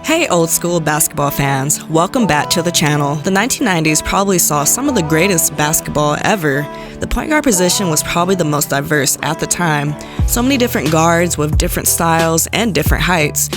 Hey old school basketball fans, welcome back to the channel. The 1990s probably saw some of the greatest basketball ever. The point guard position was probably the most diverse at the time. So many different guards with different styles and different heights.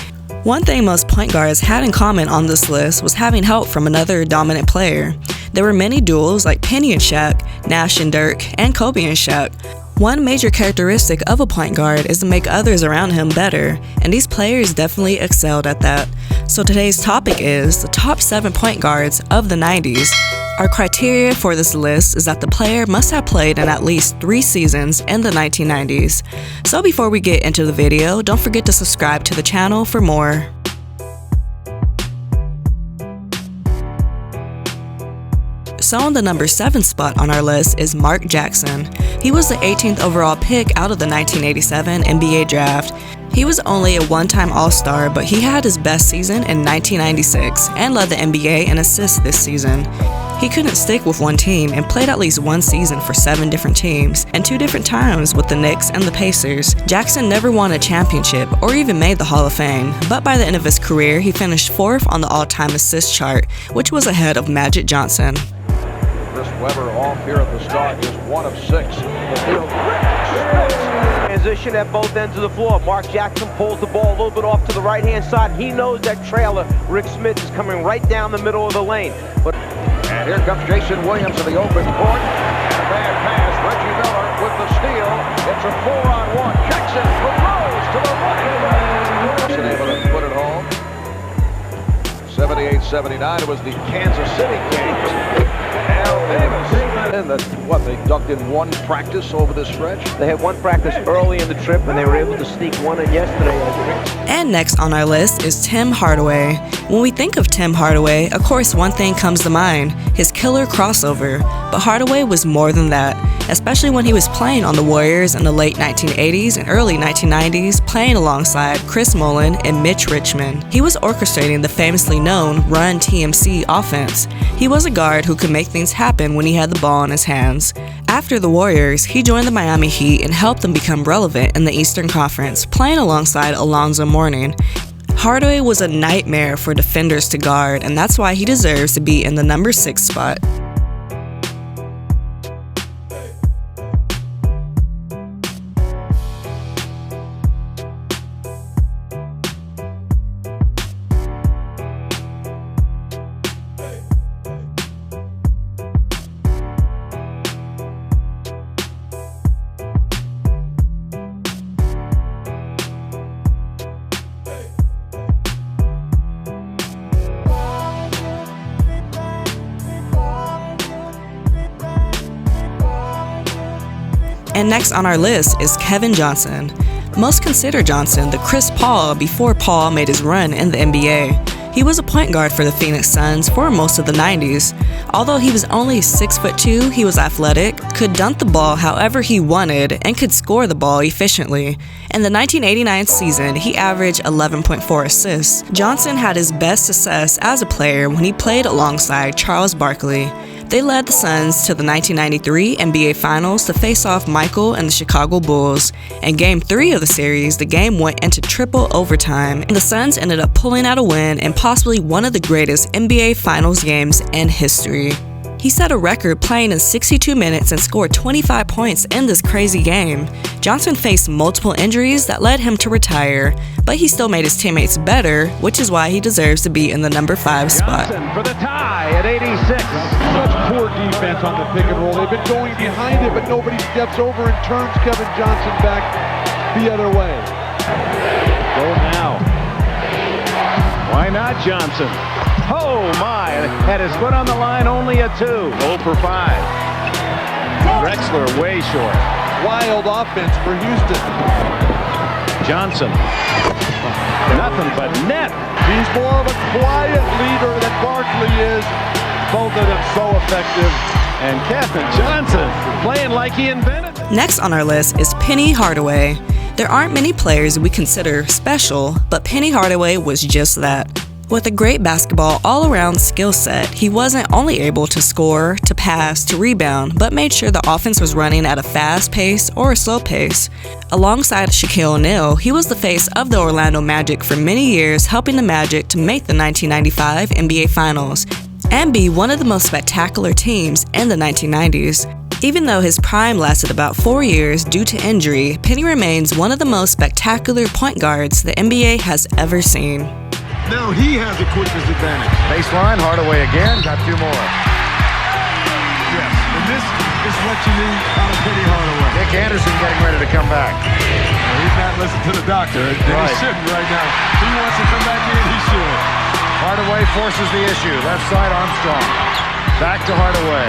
One thing most point guards had in common on this list was having help from another dominant player. There were many duels like Penny and Shaq, Nash and Dirk, and Kobe and Shaq. One major characteristic of a point guard is to make others around him better, and these players definitely excelled at that. So today's topic is the top 7 point guards of the 90s. Our criteria for this list is that the player must have played in at least 3 seasons in the 1990s. So before we get into the video, don't forget to subscribe to the channel for more. So on the number 7 spot on our list is Mark Jackson. He was the 18th overall pick out of the 1987 NBA draft. He was only a one-time All-Star, but he had his best season in 1996 and led the NBA in assists this season. He couldn't stick with one team and played at least one season for 7 different teams and 2 different times with the Knicks and the Pacers. Jackson never won a championship or even made the Hall of Fame, but by the end of his career, he finished 4th on the all-time assist chart, which was ahead of Magic Johnson. Weber off here at the start, just 1 of 6. The field transition at both ends of the floor. Mark Jackson pulls the ball a little bit off to the right-hand side. He knows that trailer, Rick Smith, is coming right down the middle of the lane. And here comes Jason Williams in the open court. And a bad pass. Reggie Miller with the steal. It's a 4-on-1. Jackson from Rose to the right. Wasn't able to put it home. 78-79. It was the Kansas City Kings. And they ducked in 1 practice over this stretch? They had 1 practice early in the trip, and they were able to sneak 1 in yesterday. And next on our list is Tim Hardaway. When we think of Tim Hardaway, of course one thing comes to mind, his killer crossover. But Hardaway was more than that, especially when he was playing on the Warriors in the late 1980s and early 1990s, playing alongside Chris Mullin and Mitch Richmond. He was orchestrating the famously known Run TMC offense. He was a guard who could make things happen when he had the ball in his hands. After the Warriors, he joined the Miami Heat and helped them become relevant in the Eastern Conference, playing alongside Alonzo Mourning. Hardaway was a nightmare for defenders to guard, and that's why he deserves to be in the number 6 spot. And next on our list is Kevin Johnson. Most consider Johnson the Chris Paul before Paul made his run in the NBA. He was a point guard for the Phoenix Suns for most of the 90s. Although he was only 6'2", he was athletic, could dunk the ball however he wanted, and could score the ball efficiently. In the 1989 season, he averaged 11.4 assists. Johnson had his best success as a player when he played alongside Charles Barkley. They led the Suns to the 1993 NBA Finals to face off Michael and the Chicago Bulls. In Game 3 of the series, the game went into triple overtime, and the Suns ended up pulling out a win in possibly one of the greatest NBA Finals games in history. He set a record playing in 62 minutes and scored 25 points in this crazy game. Johnson faced multiple injuries that led him to retire, but he still made his teammates better, which is why he deserves to be in the number 5 spot. Johnson for the tie at 86. Such poor defense on the pick and roll. They've been going behind it, but nobody steps over and turns Kevin Johnson back the other way. Go now. Why not Johnson? Oh my, had his foot on the line, only a 2. 0 for 5. Drexler way short. Wild offense for Houston. Johnson. Nothing but net. He's more of a quiet leader than Barkley is. Both of them so effective. And Kevin Johnson playing like he invented it. Next on our list is Penny Hardaway. There aren't many players we consider special, but Penny Hardaway was just that. With a great basketball all-around skill set, he wasn't only able to score, to pass, to rebound, but made sure the offense was running at a fast pace or a slow pace. Alongside Shaquille O'Neal, he was the face of the Orlando Magic for many years, helping the Magic to make the 1995 NBA Finals and be one of the most spectacular teams in the 1990s. Even though his prime lasted about 4 years due to injury, Penny remains one of the most spectacular point guards the NBA has ever seen. Now he has the quickest advantage. Baseline, Hardaway again, got 2 more. Yes, and this is what you need out of Penny Hardaway. Nick Anderson getting ready to come back. Well, he's not listening to the doctor, and right. He shouldn't right now. He wants to come back in, he should. Hardaway forces the issue. Left side, Armstrong. Back to Hardaway.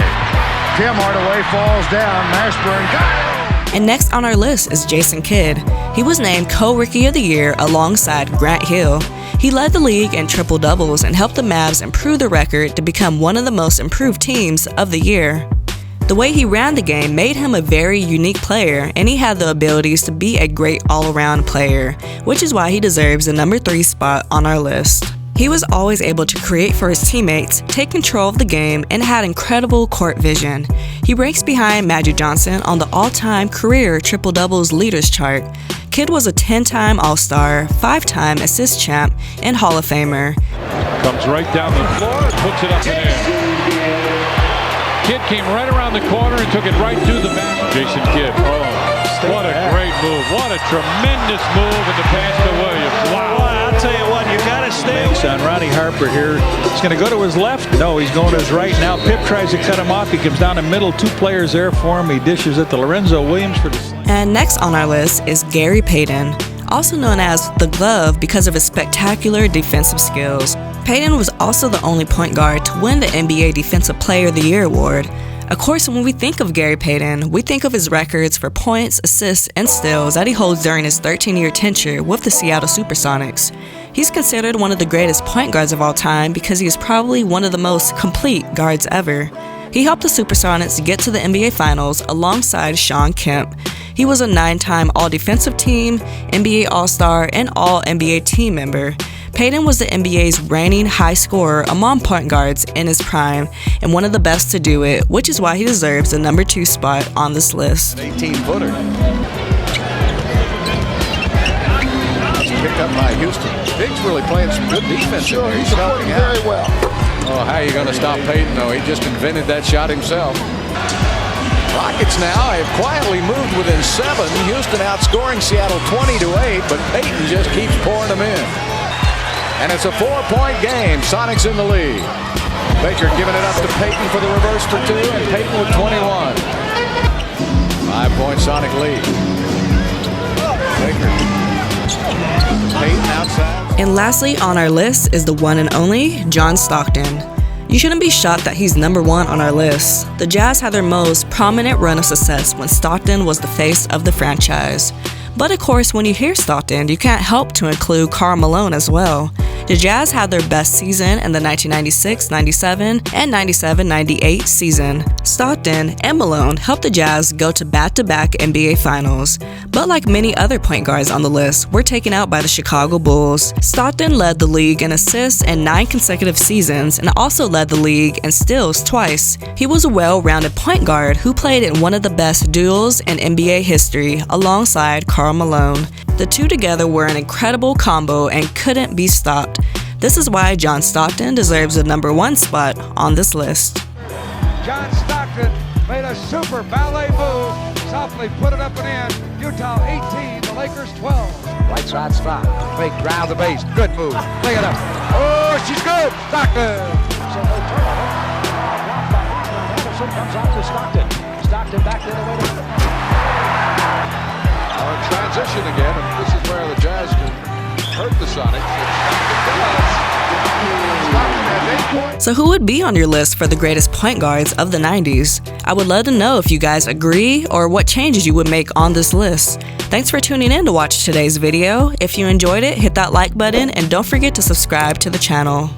Tim Hardaway falls down. Mashburn got it. And next on our list is Jason Kidd. He was named Co-Rookie of the Year alongside Grant Hill. He led the league in triple-doubles and helped the Mavs improve the record to become one of the most improved teams of the year. The way he ran the game made him a very unique player, and he had the abilities to be a great all-around player, which is why he deserves the number 3 spot on our list. He was always able to create for his teammates, take control of the game, and had incredible court vision. He ranks behind Magic Johnson on the all-time career triple-doubles leaders chart. Kidd was a 10-time All-Star, 5-time assist champ, and Hall of Famer. Comes right down the floor and puts it up in there. Kidd came right around the corner and took it right through the basket. Jason Kidd, what a great move. What a tremendous move in the pass to Williams. Wow. Well, I'll tell you what, you got to stay on Ronnie Harper here. He's going to go to his left. No, he's going to his right. Now Pip tries to cut him off. He comes down the middle. 2 players there for him. He dishes it to Lorenzo Williams for the... And next on our list is Gary Payton, also known as the Glove because of his spectacular defensive skills. Payton was also the only point guard to win the NBA Defensive Player of the Year award. Of course, when we think of Gary Payton, we think of his records for points, assists, and steals that he holds during his 13-year tenure with the Seattle Supersonics. He's considered one of the greatest point guards of all time because he is probably one of the most complete guards ever. He helped the Supersonics get to the NBA Finals alongside Shawn Kemp. He was a 9-time All-Defensive Team, NBA All-Star, and All-NBA team member. Payton was the NBA's reigning high scorer among point guards in his prime and one of the best to do it, which is why he deserves the number 2 spot on this list. 18-footer. Picked up by Houston. Biggs really playing some good defense. Sure, he's supporting very well. Oh, how are you going to stop Payton, though? He just invented that shot himself. Rockets now have quietly moved within 7. Houston outscoring Seattle 20-8, but Payton just keeps pouring them in. And it's a 4-point game. Sonics in the lead. Baker giving it up to Payton for the reverse for 2, and Payton with 21. 5-point Sonic lead. Baker. Payton outside. And lastly on our list is the one and only John Stockton. You shouldn't be shocked that he's number 1 on our list. The Jazz had their most prominent run of success when Stockton was the face of the franchise. But of course, when you hear Stockton, you can't help to include Karl Malone as well. The Jazz had their best season in the 1996-97 and 97-98 season. Stockton and Malone helped the Jazz go to back-to-back NBA Finals. But like many other point guards on the list, were taken out by the Chicago Bulls. Stockton led the league in assists in 9 consecutive seasons and also led the league in steals twice. He was a well-rounded point guard who played in one of the best duels in NBA history alongside Karl Malone. The two together were an incredible combo and couldn't be stopped. This is why John Stockton deserves the number 1 spot on this list. John Stockton made a super ballet move, softly put it up and in. Utah 18, the Lakers 12. Right side stop, fake drive the base, good move, lay it up. Oh, she's good, Stockton. So no turnover. Blocked by Anderson, comes out to Stockton. Stockton back the other way. Transition again, and this is where the Jazz can hurt the Sonics. So who would be on your list for the greatest point guards of the 90s? I would love to know if you guys agree or what changes you would make on this list. Thanks for tuning in to watch today's video. If you enjoyed it, hit that like button and don't forget to subscribe to the channel.